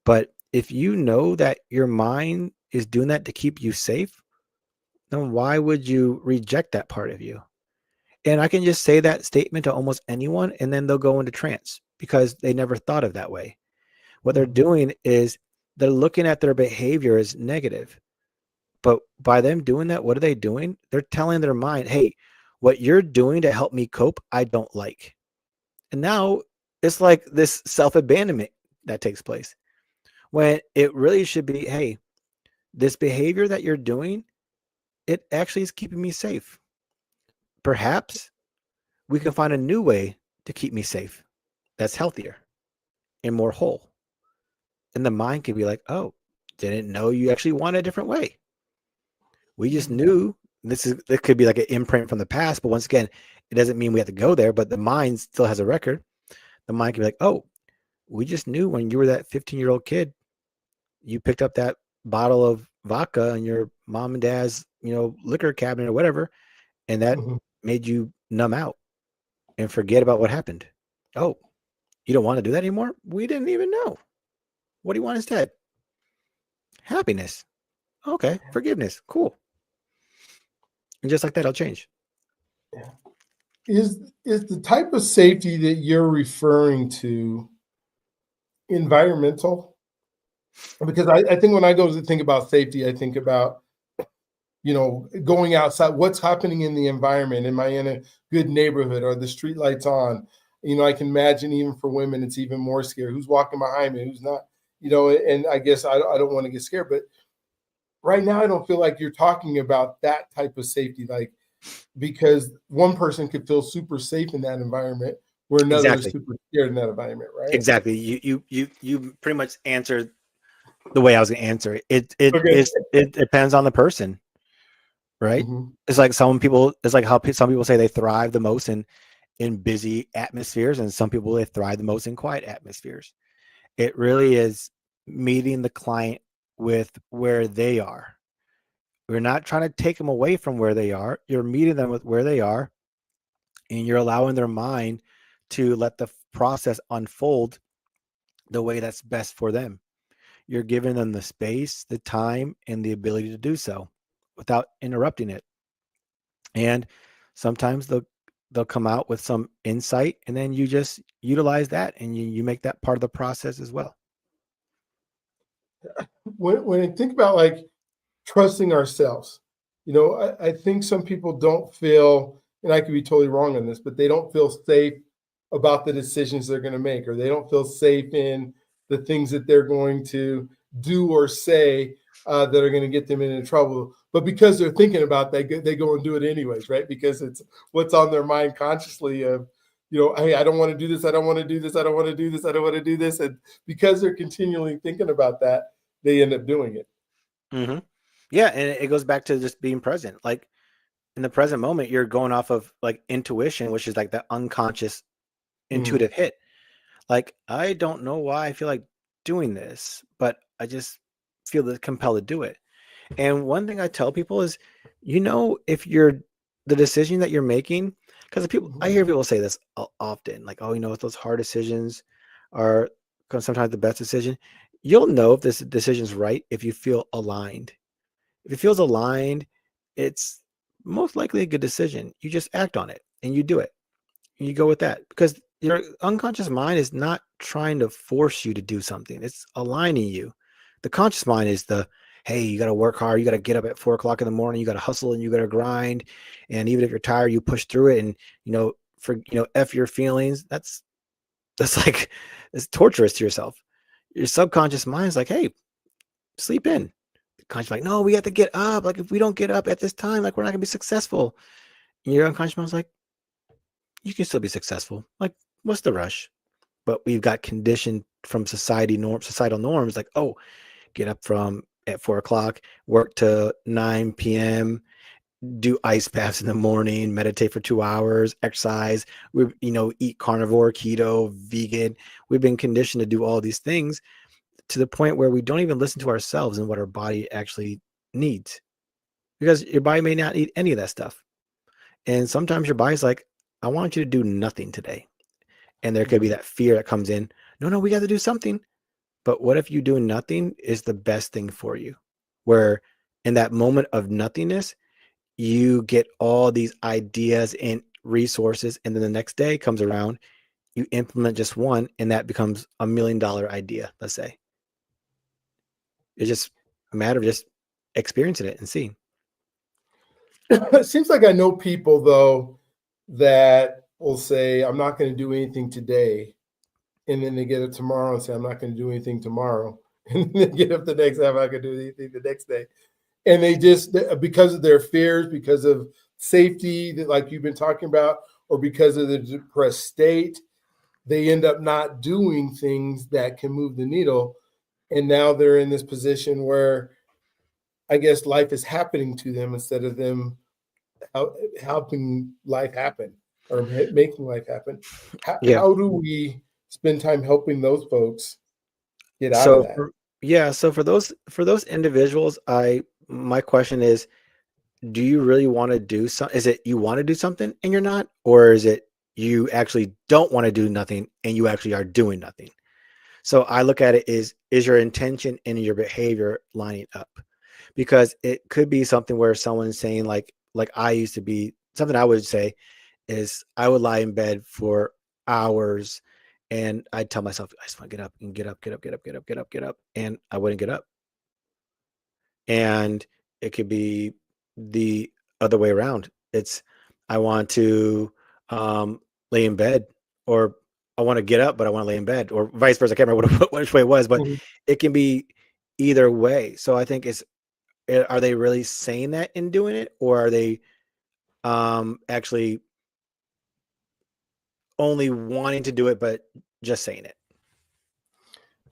but if you know that your mind is doing that to keep you safe, then why would you reject that part of you? And I can just say that statement to almost anyone, and then they'll go into trance because they never thought of that way. What they're doing is they're looking at their behavior as negative. But by them doing that, what are they doing? They're telling their mind, hey, what you're doing to help me cope, I don't like. And now it's like this self-abandonment that takes place when it really should be, hey, this behavior that you're doing, it actually is keeping me safe. Perhaps we can find a new way to keep me safe that's healthier and more whole. And the mind can be like, oh, didn't know you actually want a different way. We just knew this could be like an imprint from the past, but once again, it doesn't mean we have to go there, but the mind still has a record. The mind can be like, oh, we just knew when you were that 15-year-old kid, you picked up that bottle of vodka in your mom and dad's, liquor cabinet or whatever, and that made you numb out and forget about what happened. Oh, you don't want to do that anymore? We didn't even know. What do you want instead? Happiness. Okay, forgiveness. Cool. And just like that, it'll change. Yeah. Is the type of safety that you're referring to environmental? Because I think when I go to think about safety, I think about, going outside, what's happening in the environment. Am I in a good neighborhood? Are the street lights on? I can imagine even for women, it's even more scary. Who's walking behind me? Who's not? And I guess I don't want to get scared, but right now I don't feel like you're talking about that type of safety, like, because one person could feel super safe in that environment where another is super scared in that environment, right? Exactly. You pretty much answered the way I was going to answer it. It depends on the person, right? It's like how some people say they thrive the most in busy atmospheres, and some people they thrive the most in quiet atmospheres. It really is meeting the client with where they are. We're not trying to take them away from where they are. You're meeting them with where they are, and you're allowing their mind to let the process unfold the way that's best for them. You're giving them the space, the time, and the ability to do so without interrupting it. And sometimes they'll come out with some insight, and then you just utilize that, and you make that part of the process as well. When I think about like trusting ourselves, I think some people don't feel, and I could be totally wrong on this, but they don't feel safe about the decisions they're going to make, or they don't feel safe in the things that they're going to do or say that are going to get them into trouble. But because they're thinking about that, they go and do it anyways, right? Because it's what's on their mind consciously of, hey, I don't want to do this. I don't want to do this. I don't want to do this. I don't want to do this. And because they're continually thinking about that, they end up doing it. Mm-hmm. Yeah. And it goes back to just being present. Like in the present moment, you're going off of like intuition, which is like that unconscious intuitive hit. Like, I don't know why I feel like doing this, but I just feel compelled to do it. And one thing I tell people is, if the decision that you're making, because I hear people say this often, like, oh, those hard decisions are sometimes the best decision. You'll know if this decision's right if you feel aligned. If it feels aligned, it's most likely a good decision. You just act on it and you do it. And you go with that because your unconscious mind is not trying to force you to do something. It's aligning you. The conscious mind is hey, you got to work hard. You got to get up at 4 o'clock in the morning. You got to hustle and you got to grind. And even if you're tired, you push through it. And, F your feelings. That's like, it's torturous to yourself. Your subconscious mind is like, hey, sleep in. The conscious like, no, we have to get up. Like, if we don't get up at this time, like, we're not gonna be successful. And your unconscious mind's like, you can still be successful. Like, what's the rush? But we've got conditioned from societal norms, like, oh, get up at 4 o'clock, work to 9 p.m., do ice baths in the morning, meditate for 2 hours, exercise. We, eat carnivore, keto, vegan. We've been conditioned to do all these things to the point where we don't even listen to ourselves and what our body actually needs, because your body may not need any of that stuff. And sometimes your body's like, I want you to do nothing today. And there could be that fear that comes in. No, we got to do something. But what if you doing nothing is the best thing for you? Where in that moment of nothingness, you get all these ideas and resources. And then the next day comes around, you implement just one, and that becomes $1 million idea, let's say. It's just a matter of just experiencing it and seeing. It seems like I know people, though, that will say, I'm not going to do anything today. And then they get up tomorrow and say, I'm not going to do anything tomorrow. And then they get up the next day, I'm not going to do anything the next day. And they just, because of their fears, because of safety, that like you've been talking about, or because of the depressed state, they end up not doing things that can move the needle. And now they're in this position where I guess life is happening to them instead of them helping life happen or making life happen. How do we spend time helping those folks get out of that? So for those individuals, my question is, do you really want to do something? Is it you want to do something and you're not, or is it you actually don't want to do nothing and you actually are doing nothing? So I look at it is your intention and your behavior lining up? Because it could be something where someone's saying like I used to be, something I would say is I would lie in bed for hours and I'd tell myself, I just want to get up and get up. And I wouldn't get up. And it could be the other way around. It's, I want to lay in bed, or I want to get up, but I want to lay in bed, or vice versa. I can't remember which way it was, but it can be either way. So I think are they really saying that and doing it, or are they actually only wanting to do it, but just saying it?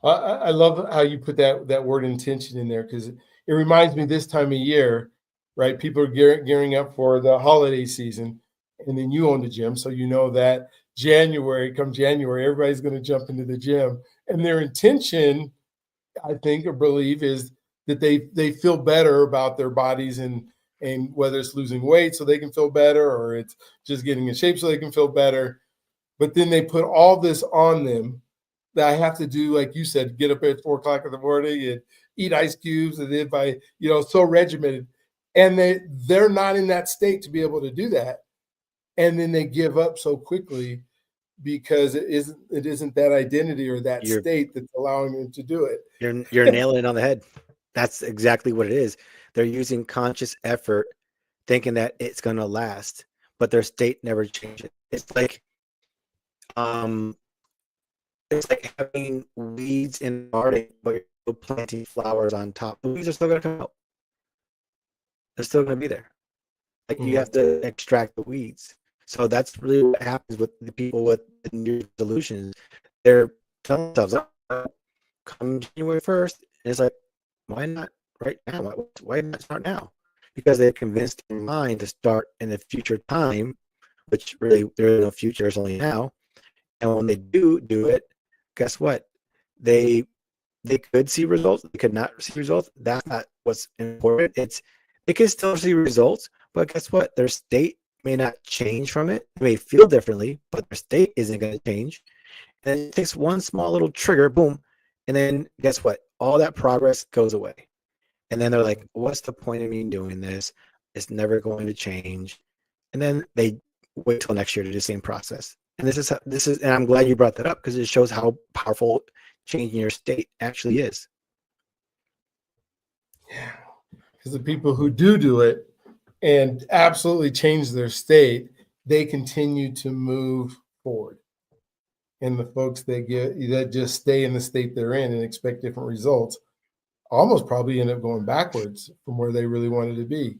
I love how you put that word intention in there, because it reminds me this time of year, right? People are gearing up for the holiday season, and then you own the gym, so you know that come January, everybody's going to jump into the gym, and their intention, I think or believe, is that they feel better about their bodies, and whether it's losing weight so they can feel better, or it's just getting in shape so they can feel better. But then they put all this on them that I have to do, like you said, get up at 4:00 in the morning and eat ice cubes, and then so regimented, and they're not in that state to be able to do that, and then they give up so quickly because it isn't that identity or that state that's allowing them to do it. You're nailing it on the head. That's exactly what it is. They're using conscious effort, thinking that it's going to last, but their state never changes. It's like having weeds in the garden, but you're planting flowers on top. The weeds are still going to come out. They're still going to be there. Like you have to extract the weeds. So that's really what happens with the people with the New resolutions. They're telling themselves, come January 1st. And it's like, why not right now? Why not start now? Because they're convinced their mind to start in the future time, which really there is no future, it's only now. And when they do it, guess what? They could see results. They could not see results. That's not what's important. They can still see results, but guess what? Their state may not change from it. They may feel differently, but their state isn't going to change. And it takes one small little trigger, boom, and then guess what? All that progress goes away. And then they're like, what's the point of me doing this? It's never going to change. And then they wait till next year to do the same process. And this is, and I'm glad you brought that up, because it shows how powerful changing your state actually is. Yeah, because the people who do it and absolutely change their state, they continue to move forward. And the folks that just stay in the state they're in and expect different results almost probably end up going backwards from where they really wanted to be.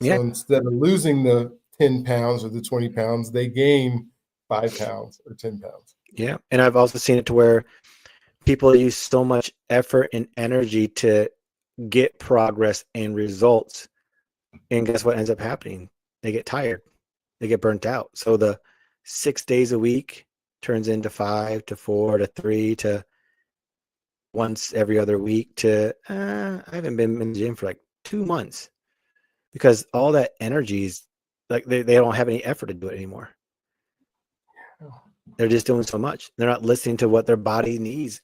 So instead of losing the 10 pounds or the 20 pounds, they gain 5 pounds or 10 pounds. Yeah. And I've also seen it to where people use so much effort and energy to get progress and results, And guess what ends up happening? They get tired. They get burnt out. So the 6 days a week turns into 5 to 4 to 3 to once every other week to I haven't been in the gym for like 2 months because all that energy is like they don't have any effort to do it anymore. They're just doing so much. They're not listening to what their body needs.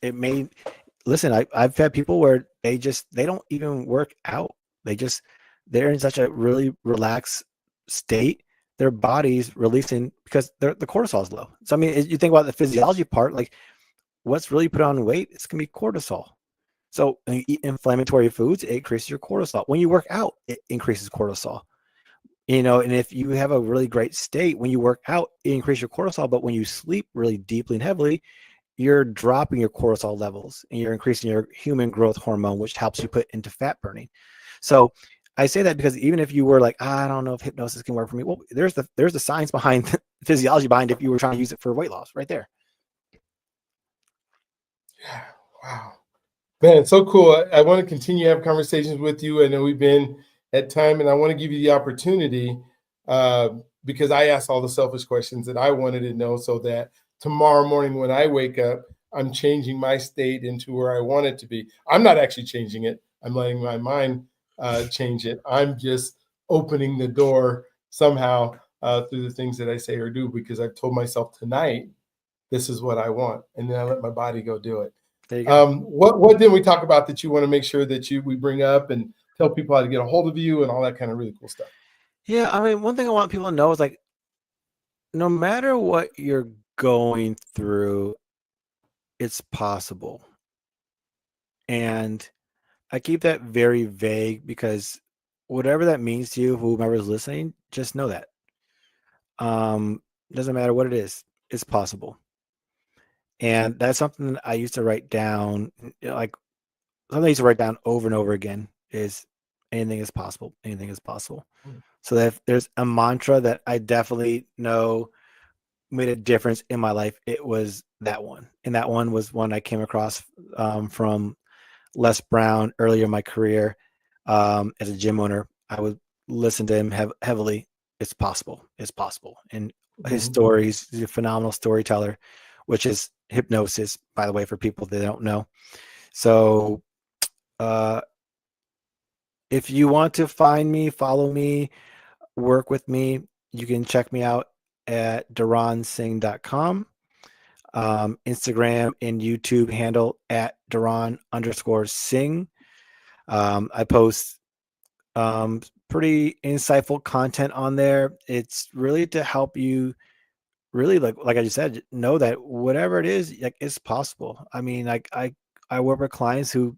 Listen, I've had people where they don't even work out. They're in such a really relaxed state. Their body's releasing because the cortisol is low. So I mean, you think about the physiology part, like what's really put on weight, it's gonna be cortisol. So when you eat inflammatory foods, it increases your cortisol. When you work out, it increases cortisol. And if you have a really great state, when you work out, it increases your cortisol. But when you sleep really deeply and heavily, you're dropping your cortisol levels and you're increasing your human growth hormone, which helps you put into fat burning. So I say that because even if you were like, I don't know if hypnosis can work for me. Well, there's the science behind the physiology behind if you were trying to use it for weight loss right there. Yeah. Wow. Man, it's so cool. I want to continue to have conversations with you. I know we've been at time, and I want to give you the opportunity because I asked all the selfish questions that I wanted to know so that tomorrow morning when I wake up, I'm changing my state into where I want it to be. I'm not actually changing it. I'm letting my mind change it. I'm just opening the door somehow through the things that I say or do because I've told myself tonight, this is what I want. And then I let my body go do it. There you go. What did we talk about that you want to make sure that we bring up and tell people how to get a hold of you and all that kind of really cool stuff? Yeah, I mean, one thing I want people to know is like, no matter what you're going through, it's possible. And I keep that very vague because whatever that means to you, whomever's listening, just know that. Doesn't matter what it is, it's possible. And that's something that I used to write down, like something I used to write down over and over again is anything is possible. Anything is possible. So that if there's a mantra that I definitely know made a difference in my life, it was that one. And that one was one I came across from Les Brown earlier in my career as a gym owner. I would listen to him heavily. It's possible. It's possible. And his stories, he's a phenomenal storyteller, which is hypnosis, by the way, for people that don't know. So if you want to find me, follow me, work with me, you can check me out at deronsingh.com. Instagram and YouTube handle at Deron_Singh. I post pretty insightful content on there. It's really to help you really like I just said, know that whatever it is, like it's possible. I mean, like I work with clients who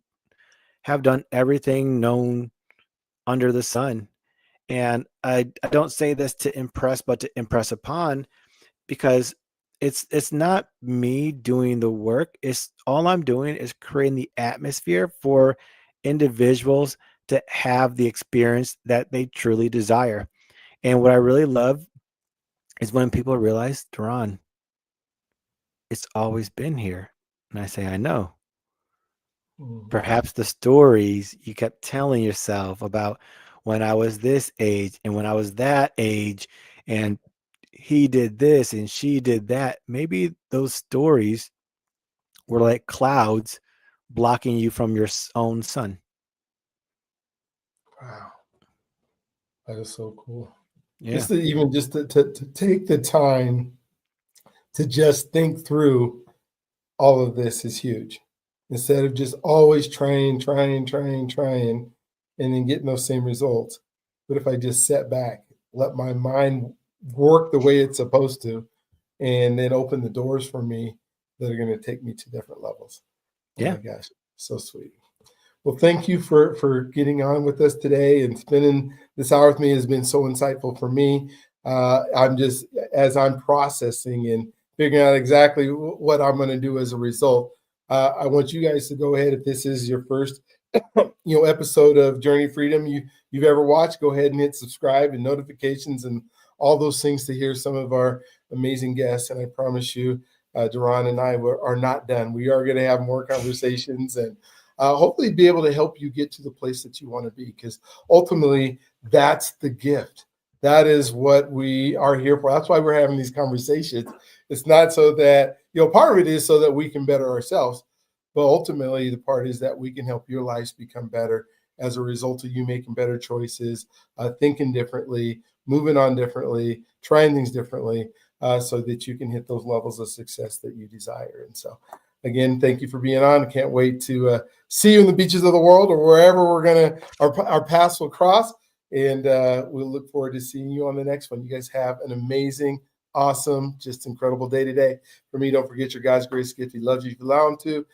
have done everything known under the sun. And I don't say this to impress, but to impress upon, because it's not me doing the work. It's all I'm doing is creating the atmosphere for individuals to have the experience that they truly desire. And what I really love is when people realize, Deron, it's always been here. And I say, I know. Perhaps the stories you kept telling yourself about when I was this age and when I was that age and he did this and she did that. Maybe those stories were like clouds blocking you from your own sun. Wow. That is so cool. Yeah. Just to take the time to just think through all of this is huge. Instead of just always trying, and then getting those same results. But if I just set back, let my mind work the way it's supposed to, and then open the doors for me that are going to take me to different levels. Oh Yeah. my gosh, so sweet. Well, thank you for getting on with us today and spending this hour with me has been so insightful for me. I'm just, as I'm processing and figuring out exactly what I'm going to do as a result, I want you guys to go ahead, if this is your first episode of Journey Freedom you've ever watched, go ahead and hit subscribe and notifications and all those things to hear some of our amazing guests. And I promise you, Deron and I are not done. We are going to have more conversations and hopefully be able to help you get to the place that you want to be, because ultimately That's the gift. That is what we are here for. That's why we're having these conversations. It's not so that, part of it is so that we can better ourselves, but ultimately the part is that we can help your lives become better as a result of you making better choices, thinking differently, moving on differently, trying things differently, so that you can hit those levels of success that you desire. And so, again, thank you for being on. I can't wait to see you in the beaches of the world or wherever our paths will cross. And we'll look forward to seeing you on the next one. You guys have an amazing, awesome, just incredible day today. For me, don't forget your God's greatest gift. He loves you if you allow him to,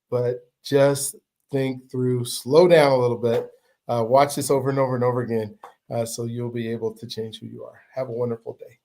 but just think through, slow down a little bit, watch this over and over and over again, so you'll be able to change who you are. Have a wonderful day.